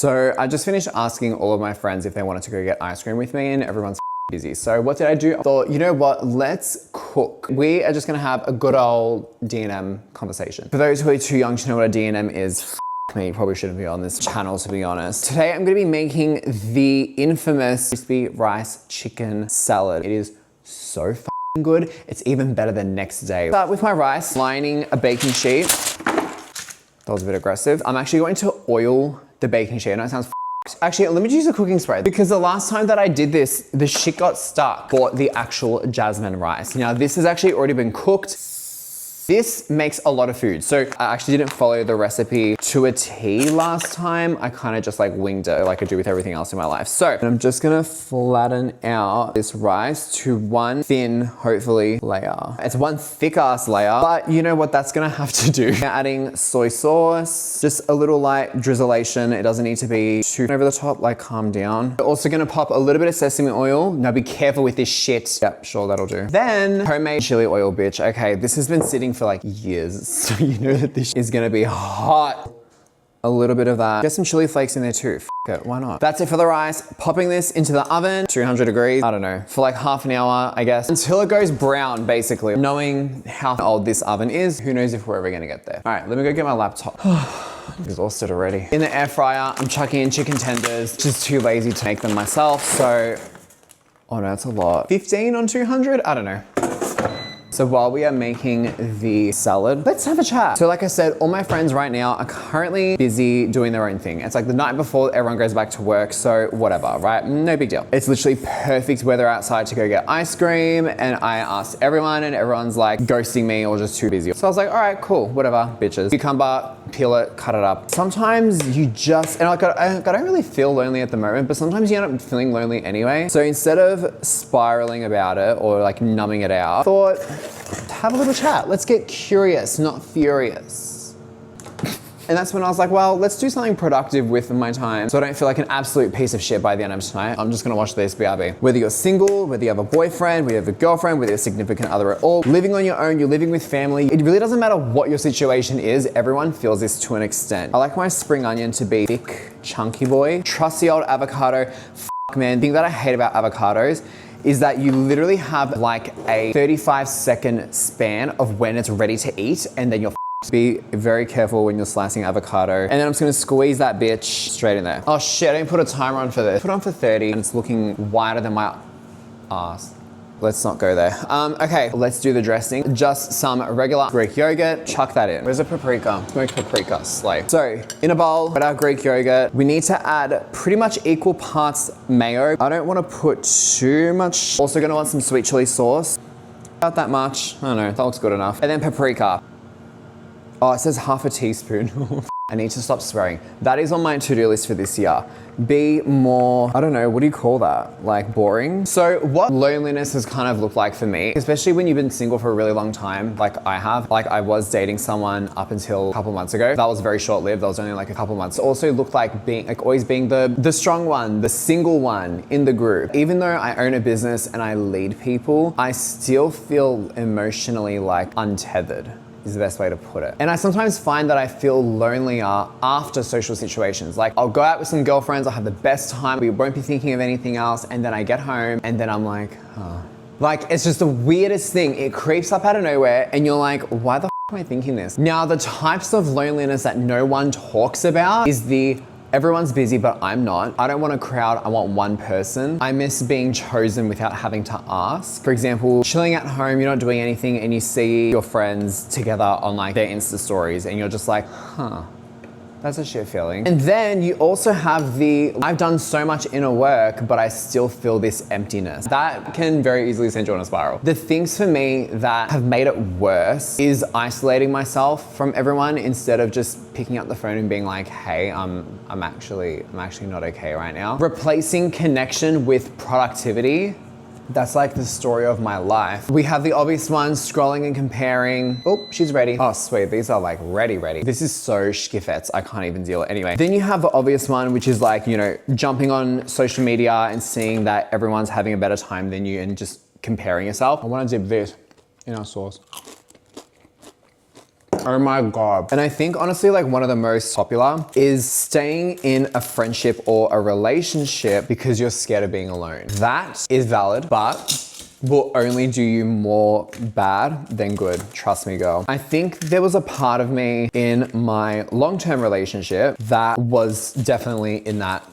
So I just finished asking all of my friends if they wanted to go get ice cream with me, and everyone's busy. So what did I do? I thought, you know what, let's cook. We are just gonna have a good old D&M conversation. For those who are too young to know what a D&M is, me, probably shouldn't be on this channel, to be honest. Today I'm gonna be making the infamous crispy rice chicken salad. It is so good. It's even better than next day. Start with my rice, lining a baking sheet. That was a bit aggressive. I'm actually going to oil the baking sheet. I know it sounds actually, let me use a cooking spray because the last time that I did this, the shit got stuck for the actual jasmine rice. Now this has actually already been cooked. This makes a lot of food. So I actually didn't follow the recipe to a T last time. I kind of just like winged it like I do with everything else in my life. So I'm just gonna flatten out this rice to one thin, hopefully, layer. It's one thick ass layer, but you know what that's gonna have to do. Adding soy sauce, just a little light drizzleation. It doesn't need to be too over the top, like calm down. We're also gonna pop a little bit of sesame oil. Now be careful with this shit. Yep, sure, that'll do. Then homemade chili oil, bitch. Okay, this has been sitting for like years, so you know that this is gonna be hot. A little bit of that. Get some chili flakes in there too. F it, why not? That's it for the rice. Popping this into the oven, 200 degrees, I don't know, for like half an hour, I guess, until it goes brown, basically. Knowing how old this oven is, who knows if we're ever gonna get there. All right, let me go get my laptop. I'm exhausted already. In the air fryer, I'm chucking in chicken tenders. Just too lazy to make them myself, so, oh no, that's a lot. 15 on 200? I don't know. So while we are making the salad, let's have a chat. So like I said, all my friends right now are currently busy doing their own thing. It's like the night before everyone goes back to work, so whatever, right? No big deal. It's literally perfect weather outside to go get ice cream, and I asked everyone and everyone's like ghosting me or just too busy. So I was like, all right, cool, whatever, bitches. Cucumber, peel it, cut it up. Sometimes you just, and like I don't really feel lonely at the moment, but sometimes you end up feeling lonely anyway. So instead of spiraling about it or like numbing it out, I thought, have a little chat. Let's get curious, not furious. And that's when I was like, well, let's do something productive with my time so I don't feel like an absolute piece of shit by the end of tonight. I'm just gonna watch this BRB. Whether you're single, whether you have a boyfriend, whether you have a girlfriend, whether you're a significant other at all, living on your own, you're living with family, it really doesn't matter what your situation is, everyone feels this to an extent. I like my spring onion to be thick, chunky boy. Trusty old avocado. Man, the thing that I hate about avocados is that you literally have like a 35-second span of when it's ready to eat, and then you're be very careful when you're slicing avocado. And then I'm just gonna squeeze that bitch straight in there. Oh shit, I didn't put a timer on for this. Put on for 30 and it's looking wider than my ass. Let's not go there. Okay, let's do the dressing. Just some regular Greek yogurt, chuck that in. Where's the paprika? Smoked paprika, slay. So, in a bowl, with our Greek yogurt, we need to add pretty much equal parts mayo. I don't wanna put too much. Also gonna want some sweet chili sauce. About that much, I don't know, that looks good enough. And then paprika. Oh, it says half a teaspoon. I need to stop swearing. That is on my to-do list for this year. Be more, I don't know, what do you call that? Like boring? So what loneliness has kind of looked like for me, especially when you've been single for a really long time, like I have. Like I was dating someone up until a couple months ago. That was very short-lived. That was only like a couple months. Also looked like being, like always being the strong one, the single one in the group. Even though I own a business and I lead people, I still feel emotionally like untethered. Is the best way to put it. And I sometimes find that I feel lonelier after social situations. Like I'll go out with some girlfriends, I'll have the best time, we won't be thinking of anything else, and then I get home and then I'm like, oh. Like it's just the weirdest thing. It creeps up out of nowhere and you're like, why the am I thinking this? Now the types of loneliness that no one talks about is the everyone's busy, but I'm not. I don't want a crowd, I want one person. I miss being chosen without having to ask. For example, chilling at home, you're not doing anything and you see your friends together on like their Insta stories and you're just like, huh. That's a shit feeling. And then you also have the, I've done so much inner work, but I still feel this emptiness. That can very easily send you on a spiral. The things for me that have made it worse is isolating myself from everyone instead of just picking up the phone and being like, hey, I'm actually not okay right now. Replacing connection with productivity. That's like the story of my life. We have the obvious ones, scrolling and comparing. Oh, she's ready. Oh, sweet, these are like ready. This is so skiffets, I can't even deal it. Anyway, then you have the obvious one, which is like, you know, jumping on social media and seeing that everyone's having a better time than you and just comparing yourself. I wanna dip this in our sauce. Oh my God. And I think honestly, like one of the most popular is staying in a friendship or a relationship because you're scared of being alone. That is valid, but will only do you more bad than good. Trust me, girl. I think there was a part of me in my long-term relationship that was definitely in that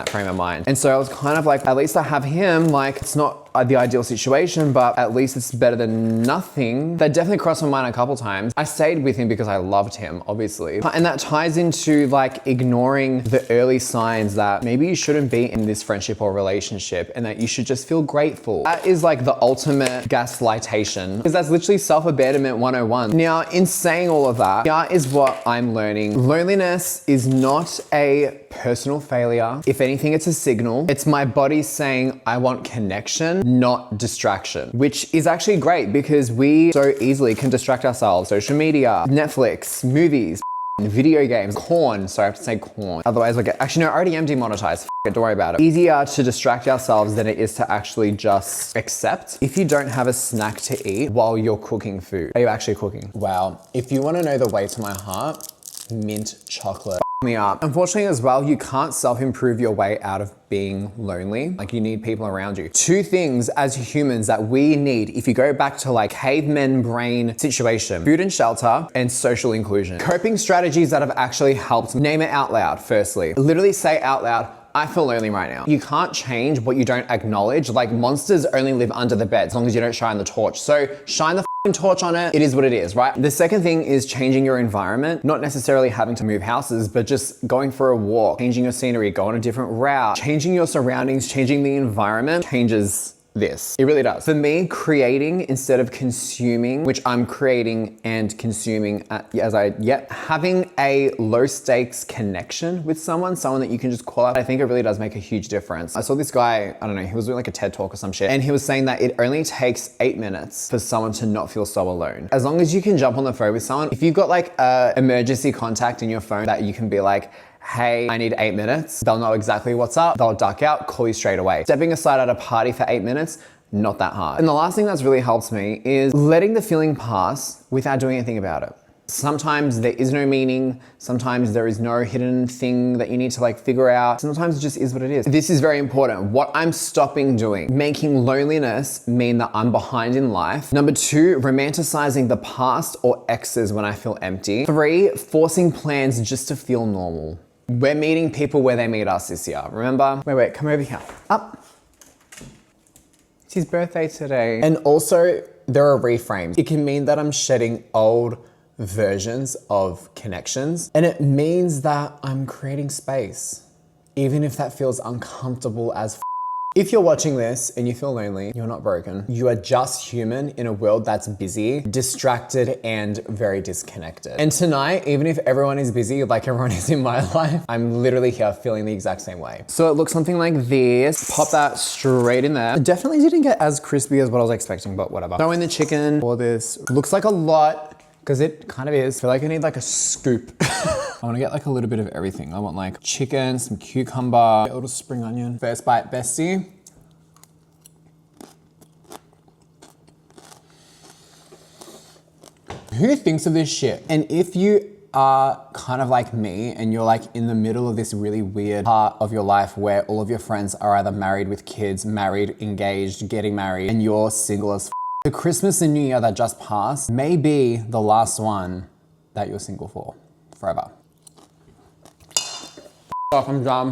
frame of mind. And so I was kind of like, at least I have him. Like, it's not the ideal situation, but at least it's better than nothing. That definitely crossed my mind a couple times. I stayed with him because I loved him, obviously. And that ties into like ignoring the early signs that maybe you shouldn't be in this friendship or relationship and that you should just feel grateful. That is like the ultimate gaslightation, because that's literally self-abandonment 101. Now, in saying all of that, here is what I'm learning. Loneliness is not a personal failure. If anything, it's a signal. It's my body saying, I want connection, not distraction, which is actually great because we so easily can distract ourselves. Social media, Netflix, movies, video games, corn. Sorry, I have to say corn. Otherwise we'll get, actually no, I already am demonetized. Don't worry about it. Easier to distract ourselves than it is to actually just accept. If you don't have a snack to eat while you're cooking food, are you actually cooking? Wow. If you want to know the way to my heart, mint chocolate. Me up. Unfortunately as well, you can't self-improve your way out of being lonely. Like, you need people around you. Two things as humans that we need, if you go back to like caveman brain situation: food and shelter and social inclusion. Coping strategies that have actually helped. Name it out loud, firstly. Literally say out loud, I feel lonely right now. You can't change what you don't acknowledge. Like, monsters only live under the bed as long as you don't shine the torch. So shine the torch on it. It is what it is, right? The second thing is changing your environment, not necessarily having to move houses, but just going for a walk, changing your scenery, going a different route, changing your surroundings, changing the environment changes this. It really does. For me, creating instead of consuming, which I'm creating and consuming having a low stakes connection with someone that you can just call out, I think it really does make a huge difference. I saw this guy, I don't know, he was doing like a TED talk or some shit, and he was saying that it only takes 8 minutes for someone to not feel so alone. As long as you can jump on the phone with someone, if you've got like a emergency contact in your phone that you can be like, hey, I need 8 minutes. They'll know exactly what's up. They'll duck out, call you straight away. Stepping aside at a party for 8 minutes, not that hard. And the last thing that's really helped me is letting the feeling pass without doing anything about it. Sometimes there is no meaning. Sometimes there is no hidden thing that you need to like figure out. Sometimes it just is what it is. This is very important. What I'm stopping doing, making loneliness mean that I'm behind in life. Number 2, romanticizing the past or exes when I feel empty. 3, forcing plans just to feel normal. We're meeting people where they meet us this year. Remember? Wait, come over here. Up. It's his birthday today. And also, there are reframes. It can mean that I'm shedding old versions of connections, and it means that I'm creating space, even if that feels uncomfortable as If you're watching this and you feel lonely, you're not broken. You are just human in a world that's busy, distracted, and very disconnected. And tonight, even if everyone is busy, like everyone is in my life, I'm literally here feeling the exact same way. So it looks something like this. Pop that straight in there. It definitely didn't get as crispy as what I was expecting, but whatever. Throw in the chicken for this. Looks like a lot, because it kind of is. I feel like I need like a scoop. I want to get like a little bit of everything. I want like chicken, some cucumber, a little spring onion. First bite, bestie. Who thinks of this shit? And if you are kind of like me and you're like in the middle of this really weird part of your life where all of your friends are either married with kids, married, engaged, getting married, and you're single as the Christmas and New Year that just passed may be the last one that you're single for forever. I'm done.